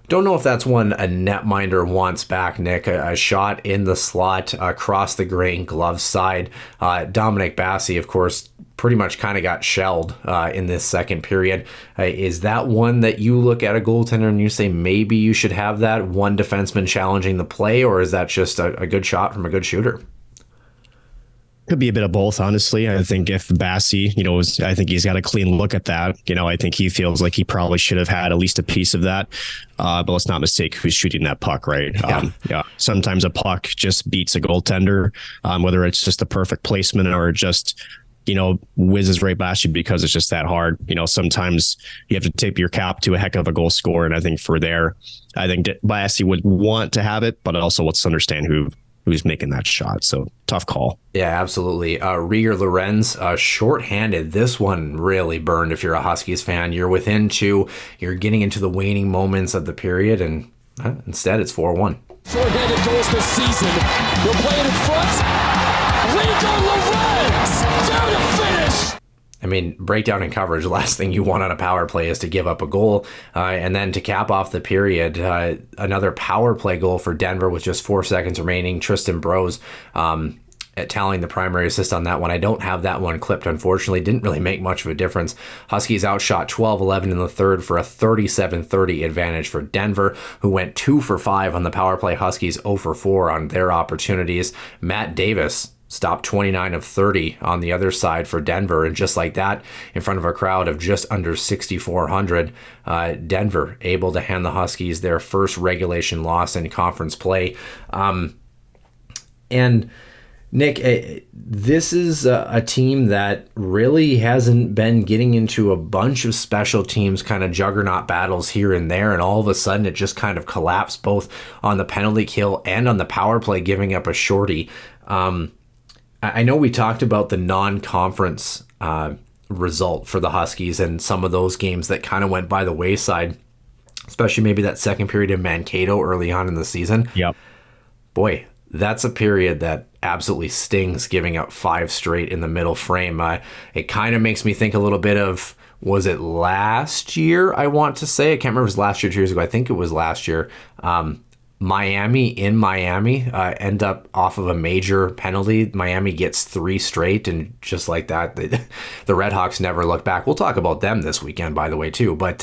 S1: Don't know if that's one a netminder wants back, Nick. A shot in the slot across the grain glove side. Dominic Bassi, of course, pretty much kind of got shelled in this second period. Is that one that you look at a goaltender and you say maybe you should have that one defenseman challenging the play, or is that just a good shot from a good shooter?
S5: Could be a bit of both, honestly. I think if Bassi, I think he's got a clean look at that. I think he feels like he probably should have had at least a piece of that. But let's not mistake who's shooting that puck, right?
S1: Yeah.
S5: Sometimes a puck just beats a goaltender, whether it's just a perfect placement or just whizzes right past you because it's just that hard. Sometimes you have to tip your cap to a heck of a goal scorer. And I think I think Bassi would want to have it, but also let's understand who's making that shot. So tough call.
S1: Yeah, absolutely. Rieger Lorenz, shorthanded. This one really burned if you're a Huskies fan. You're within 2. You're getting into the waning moments of the period, and instead it's 4-1.
S7: Shorthanded goals this season. They'll play it in front. Rieger Lorenz down to finish.
S1: I mean, breakdown and coverage, the last thing you want on a power play is to give up a goal. And then to cap off the period, another power play goal for Denver with just 4 seconds remaining. Tristan Brose tallying the primary assist on that one. I don't have that one clipped, unfortunately. Didn't really make much of a difference. Huskies outshot 12-11 in the third for a 37-30 advantage for Denver, who went 2 for 5 on the power play. Huskies 0 for 4 on their opportunities. Matt Davis stopped 29 of 30 on the other side for Denver. And just like that, in front of a crowd of just under 6,400, Denver able to hand the Huskies their first regulation loss in conference play. And Nick, this is a team that really hasn't been getting into a bunch of special teams kind of juggernaut battles here and there, and all of a sudden it just kind of collapsed both on the penalty kill and on the power play, giving up a shorty. I know we talked about the non-conference result for the Huskies and some of those games that kind of went by the wayside, especially maybe that second period in Mankato early on in the season.
S5: Yep.
S1: Boy, that's a period that absolutely stings, giving up 5 straight in the middle frame. It kind of makes me think a little bit of, was it last year, I want to say? I can't remember if it was last year or 2 years ago. I think it was last year. Miami end up off of a major penalty. Miami gets 3 straight, and just like that, the Redhawks never look back. We'll talk about them this weekend, by the way, too. But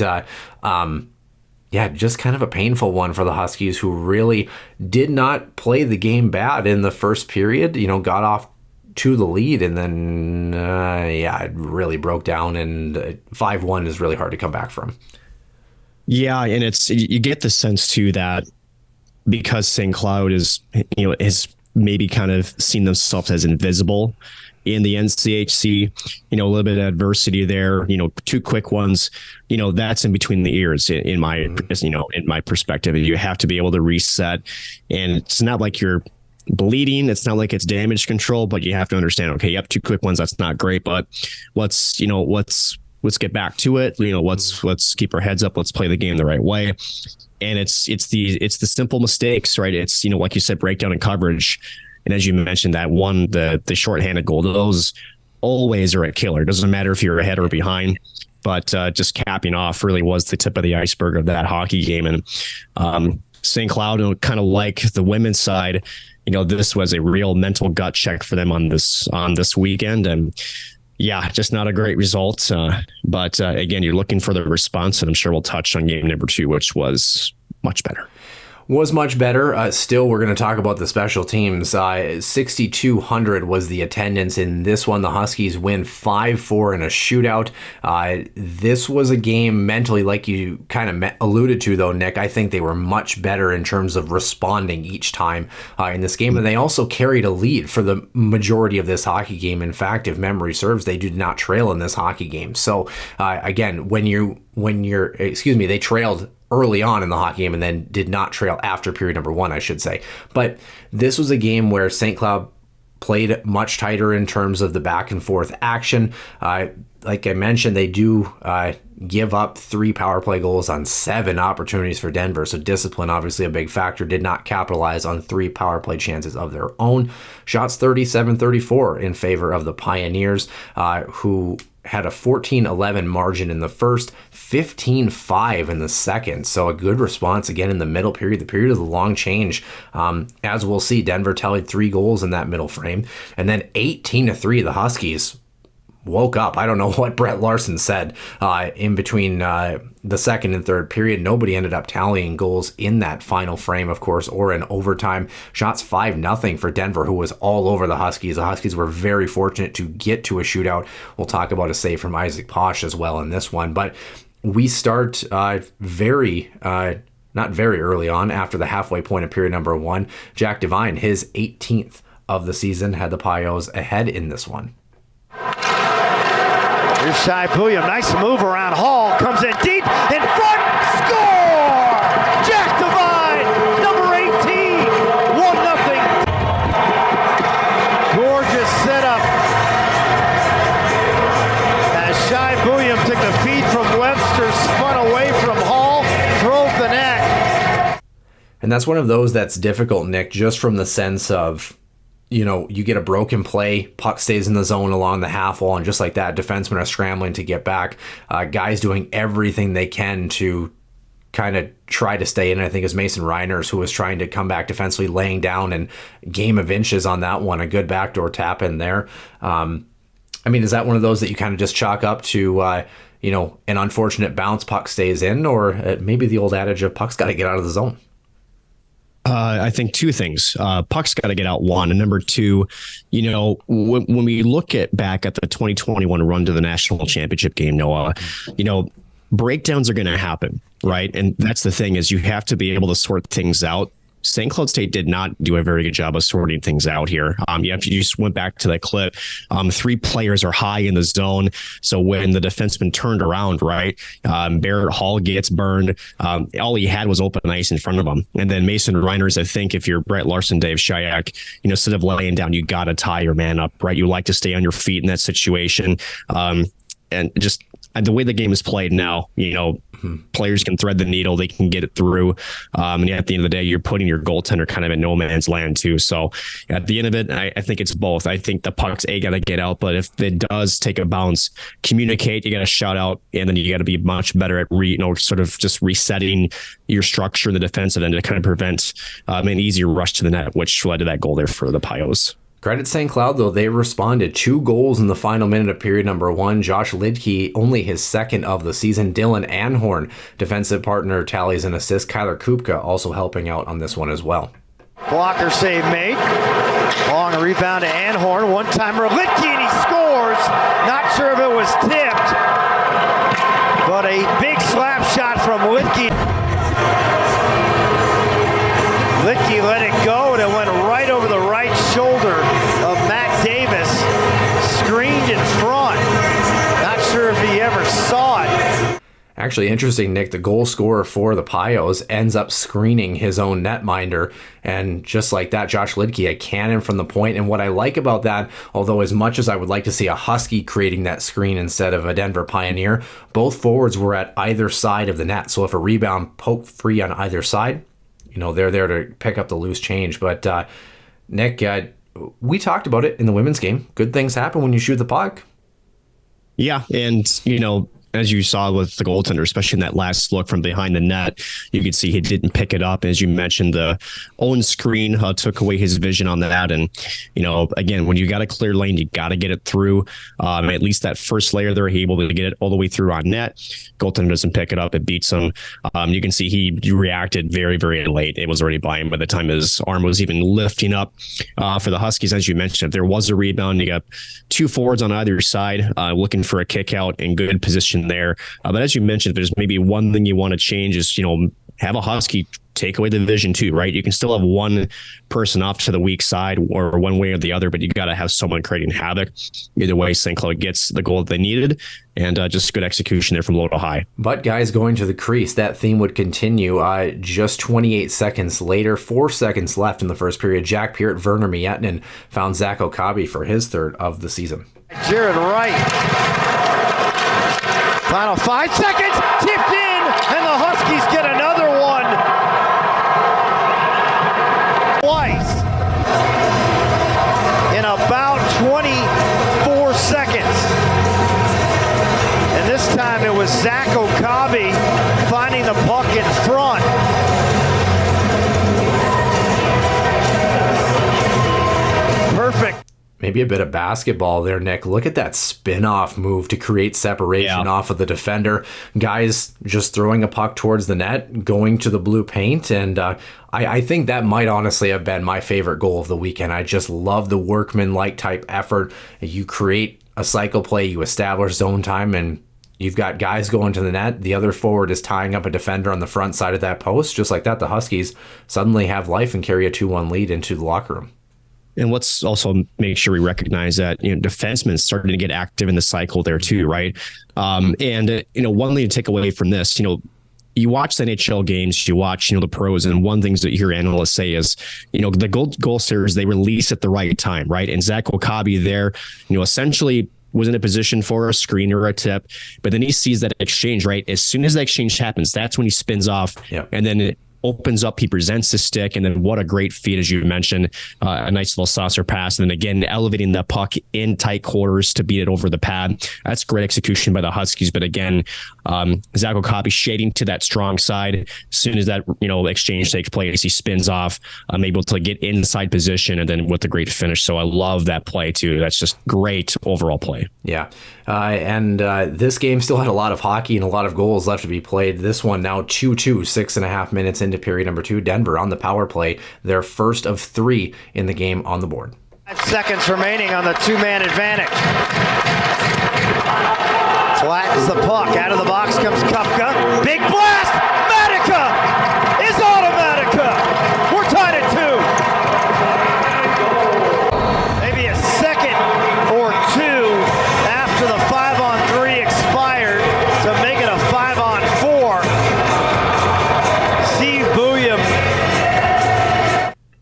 S1: yeah, just kind of a painful one for the Huskies, who really did not play the game bad in the first period. Got off to the lead, and then it really broke down, and 5-1 is really hard to come back from.
S5: Yeah, and you get the sense too that because St. Cloud is maybe kind of seen themselves as invisible in the NCHC, a little bit of adversity there, 2 quick ones, that's in between the ears in my perspective. You have to be able to reset, and it's not like you're bleeding. It's not like it's damage control, but you have to understand, okay, yep, 2 quick ones. That's not great, but let's get back to it. Let's keep our heads up. Let's play the game the right way. And it's the simple mistakes, right? It's, like you said, breakdown and coverage. And as you mentioned, that one, the shorthanded goal, those always are a killer. It doesn't matter if you're ahead or behind, but just capping off really was the tip of the iceberg of that hockey game. And St. Cloud, kind of like the women's side, this was a real mental gut check for them on this weekend. And yeah, just not a great result. But again, you're looking for the response, and I'm sure we'll touch on game number 2, which was much better.
S1: Was much better. Still, we're going to talk about the special teams. 6,200 was the attendance in this one. The Huskies win 5-4 in a shootout. This was a game mentally, like you kind of alluded to, though, Nick. I think they were much better in terms of responding each time in this game. And they also carried a lead for the majority of this hockey game. In fact, if memory serves, they did not trail in this hockey game. So, again, they trailed early on in the hockey game and then did not trail after period number 1, I should say. But this was a game where St. Cloud played much tighter in terms of the back and forth action. Like I mentioned, they do give up 3 power play goals on 7 opportunities for Denver. So discipline, obviously a big factor, did not capitalize on 3 power play chances of their own. Shots 37-34 in favor of the Pioneers, who had a 14-11 margin in the first, 15-5 in the second. So a good response again in the middle period, the period of the long change. As we'll see, Denver tallied 3 goals in that middle frame. And then 18-3, the Huskies woke up. I don't know what Brett Larson said in between the second and third period. Nobody ended up tallying goals in that final frame, of course, or in overtime. Shots 5-0 for Denver, who was all over the Huskies. The Huskies were very fortunate to get to a shootout. We'll talk about a save from Isaac Posh as well in this one. But we start not very early on, after the halfway point of period number 1. Jack Devine, his 18th of the season, had the Pios ahead in this one.
S8: Here's Shai William, nice move around Hall, comes in deep, in front, score! Jack Devine, number 18, 1-0. Gorgeous setup as Shai William took the feed from Webster, spun away from Hall, drove the net.
S1: And that's one of those that's difficult, Nick, just from the sense of, you get a broken play, puck stays in the zone along the half wall, and just like that, defensemen are scrambling to get back. Guys doing everything they can to kind of try to stay in. I think it was Mason Reiners who was trying to come back defensively, laying down, and game of inches on that one. A good backdoor tap in there. Is that one of those that you kind of just chalk up to, an unfortunate bounce, puck stays in, or maybe the old adage of puck's got to get out of the zone?
S5: I think 2 things. Puck's got to get out, 1. And number 2, when we look back at the 2021 run to the national championship game, Noah, breakdowns are going to happen, right? And that's the thing, is you have to be able to sort things out. St. Cloud State did not do a very good job of sorting things out here. If you just went back to that clip, 3 players are high in the zone. So when the defenseman turned around, right, Barrett Hall gets burned. All he had was open ice in front of him. And then Mason Reiners, I think if you're Brett Larson, Dave Shayak, instead of laying down, you got to tie your man up, right? You like to stay on your feet in that situation. And just the way the game is played now, players can thread the needle, they can get it through. And at the end of the day, you're putting your goaltender kind of in no man's land too. So at the end of it, I think it's both. I think the puck's got to get out, but if it does take a bounce, communicate, you got to shout out, and then you got to be much better at sort of just resetting your structure in the defensive end to kind of prevent an easier rush to the net, which led to that goal there for the Pios.
S1: Credit St. Cloud, though. They responded. 2 goals in the final minute of period number 1. Josh Lidke, only his 2nd of the season. Dylan Anhorn, defensive partner, tallies an assist. Kyler Kupka also helping out on this one as well.
S8: Blocker save made. Long rebound to Anhorn. One-timer of Lidke, and he scores. Not sure if it was tipped, but a big slap shot from Lidke. Licky let it go, and it went right over the right shoulder of Matt Davis. Screened in front. Not sure if he ever saw it.
S1: Actually, interesting, Nick, the goal scorer for the Pios ends up screening his own netminder. And just like that, Josh Lidke, a cannon from the point. And what I like about that, although as much as I would like to see a Husky creating that screen instead of a Denver Pioneer, both forwards were at either side of the net. So if a rebound poked free on either side, they're there to pick up the loose change. But Nick, we talked about it in the women's game. Good things happen when you shoot the puck.
S5: Yeah, and as you saw with the goaltender, especially in that last look from behind the net, you could see he didn't pick it up. As you mentioned, the own screen took away his vision on that. And, again, when you got a clear lane, you got to get it through. At least that first layer, they're able to get it all the way through on net. Goaltender doesn't pick it up. It beats him. You can see he reacted very, very late. It was already by him by the time his arm was even lifting up. For the Huskies, as you mentioned, if there was a rebound, you got two forwards on either side looking for a kick out in good position there. But as you mentioned, if there's maybe one thing you want to change is, have a Husky take away the vision too, right? You can still have one person off to the weak side or one way or the other, but you got to have someone creating havoc. Either way, St. Cloud gets the goal that they needed, and just good execution there from low to high.
S1: But guys going to the crease, that theme would continue. Just 28 seconds later, 4 seconds left in the first period, Jack Peart, Werner Miettinen found Zach Okabe for his third of the season.
S8: Jared Wright. Final 5 seconds, tipped in, and the Huskies get another one. Twice in about 24 seconds. And this time it was Zach Okabe finding the puck in front. Perfect.
S1: Maybe a bit of basketball there, Nick. Look at that spin-off move to create separation off of the defender. Guys just throwing a puck towards the net, going to the blue paint, and I think that might honestly have been my favorite goal of the weekend. I just love the workman-like type effort. You create a cycle play, you establish zone time, and you've got guys going to the net. The other forward is tying up a defender on the front side of that post. Just like that, the Huskies suddenly have life and carry a 2-1 lead into the locker room.
S5: And let's also make sure we recognize that, defensemen starting to get active in the cycle there too, right? One thing to take away from this, you watch the NHL games, you watch, the pros, and one thing that you hear analysts say is, the goal scorers, they release at the right time, right? And Zach Okabe there, essentially was in a position for a screen or a tip, but then he sees that exchange, right? As soon as that exchange happens, that's when he spins off, and then it opens up, he presents the stick, and then what a great feat, as you mentioned, a nice little saucer pass, and then again elevating the puck in tight quarters to beat it over the pad. That's great execution by the Huskies. But again, Zach Okabe shading to that strong side. As soon as that exchange takes place, he spins off, able to get inside position, and then with a great finish. So I love that play too. That's just great overall play.
S1: Yeah. And this game still had a lot of hockey and a lot of goals left to be played. This one now 2-2, 6.5 minutes into period number 2. Denver on the power play, their first of 3 in the game on the board.
S8: 5 seconds remaining on the two-man advantage. Flattens the puck. Out of the box comes Kupka. Big blast! Matica is Automatica! We're tied at 2. Maybe a second or 2 after the 5-on-3 expired to make it a 5-on-4. Steve Booyam.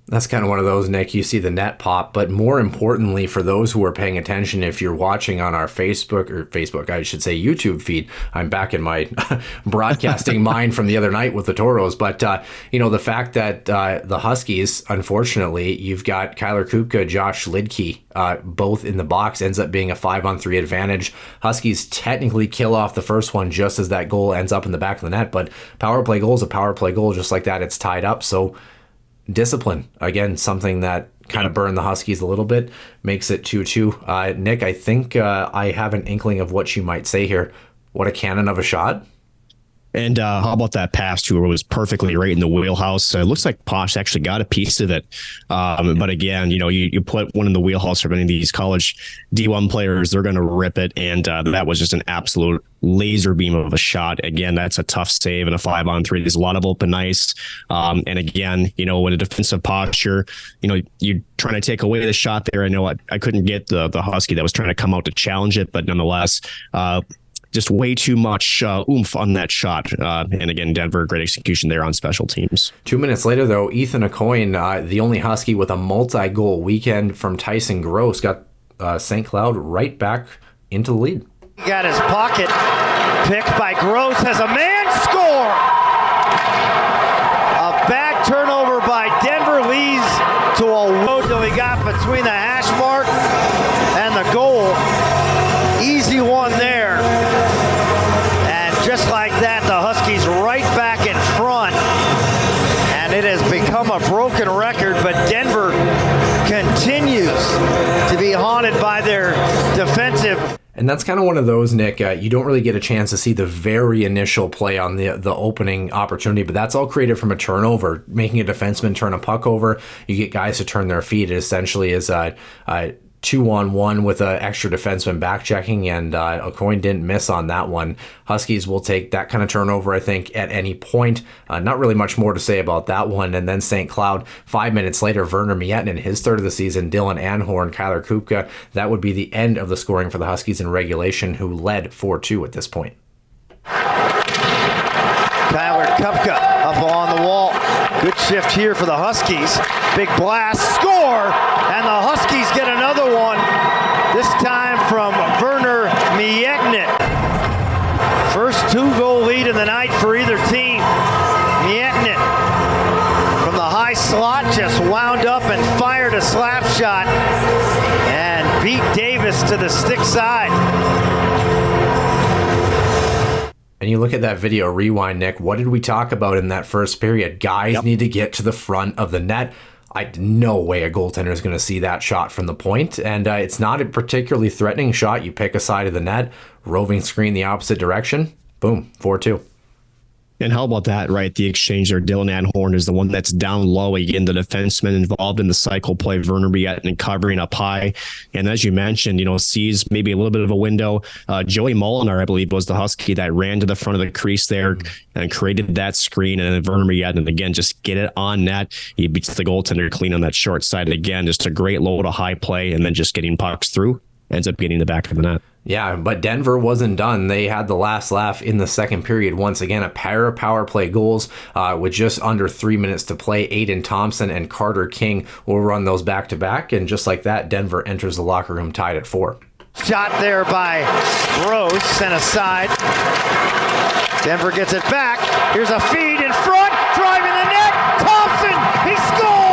S1: That's kind of one of those, Nick. You see the net pop, but more importantly, for those who are paying attention, if you're watching on our I should say YouTube feed, I'm back in my broadcasting mind from the other night with the Toros. But, the fact that the Huskies, unfortunately, you've got Kyler Kupka, Josh Lidke, both in the box, ends up being a 5-on-3 advantage. Huskies technically kill off the first one just as that goal ends up in the back of the net, but power play goal is a power play goal. Just like that, it's tied up. So discipline, again, something that kind of burned the Huskies a little bit, makes it 2-2. Nick, I think I have an inkling of what you might say here. What a cannon of a shot.
S5: And how about that pass too? It was perfectly right in the wheelhouse. It looks like Posh actually got a piece of it. But again, you put one in the wheelhouse of any of these college D1 players, they're going to rip it. And that was just an absolute laser beam of a shot. Again, that's a tough save in a 5-on-3. There's a lot of open ice. And again, in a defensive posture, you're trying to take away the shot there. I know I couldn't get the Husky that was trying to come out to challenge it, but nonetheless, just way too much oomph on that shot. And again, Denver, great execution there on special teams.
S1: 2 minutes later, though, Ethan Aucoin, the only Husky with a multi-goal weekend from Tyson Gross, got St. Cloud right back into the lead.
S8: He got his pocket picked by Gross, has a man score! A back turnover by Denver leads to a woe till he got between the hash mark and the goal. Easy one there. And just like that, the Huskies right back in front. And it has become a broken record, but Denver continues to be haunted by their defensive.
S1: And that's kind of one of those, Nick, you don't really get a chance to see the very initial play on the opening opportunity, but that's all created from a turnover, making a defenseman turn a puck over. You get guys to turn their feet. It essentially is a 2-on-1 with an extra defenseman back checking, and Aucoin didn't miss on that one. Huskies will take that kind of turnover, I think, at any point. Not really much more to say about that one. And then St. Cloud, 5 minutes later, Werner Mietten in his third of the season, Dylan Anhorn, Kyler Kupka. That would be the end of the scoring for the Huskies in regulation, who led 4-2 at this point.
S8: Kyler Kupka up on the wall. Good shift here for the Huskies. Big blast, score, and the Huskies get another one, this time from Werner Mietten. First 2-goal lead in the night for either team. Mietten from the high slot just wound up and fired a slap shot and beat Davis to the stick side.
S1: And you look at that video rewind, Nick, what did we talk about in that first period? Guys need to get to the front of the net. No way a goaltender is going to see that shot from the point. And it's not a particularly threatening shot. You pick a side of the net, roving screen the opposite direction. Boom, 4-2.
S5: And how about that, right? The exchange there. Dylan Anhorn is the one that's down low. Again, the defenseman involved in the cycle play. Werner Mietten covering up high. And as you mentioned, sees maybe a little bit of a window. Joey Molinar, I believe, was the Husky that ran to the front of the crease there and created that screen. And then Werner Mietten, again, just get it on net. He beats the goaltender clean on that short side. Again, just a great low to high play, and then just getting pucks through. Ends up getting the back of the net.
S1: Yeah, but Denver wasn't done. They had the last laugh in the second period. Once again, a pair of power play goals with just under 3 minutes to play. Aiden Thompson and Carter King will run those back to back. And just like that, Denver enters the locker room tied at 4.
S8: Shot there by Gross, sent aside. Denver gets it back. Here's a feed in front, driving the net. Thompson, he scores!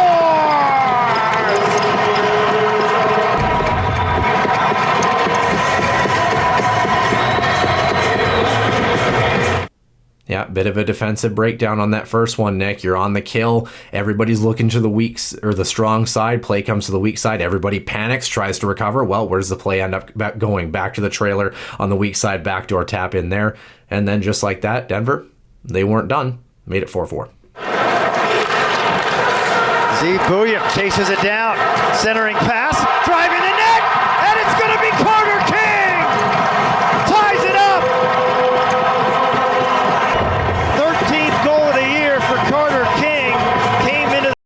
S1: Yeah, bit of a defensive breakdown on that first one, Nick. You're on the kill. Everybody's looking to the strong side. Play comes to the weak side. Everybody panics, tries to recover. Well, where does the play end up going? Back to the trailer on the weak side, backdoor tap in there. And then just like that, Denver, they weren't done. Made it 4-4.
S8: Booyah chases it down. Centering pass.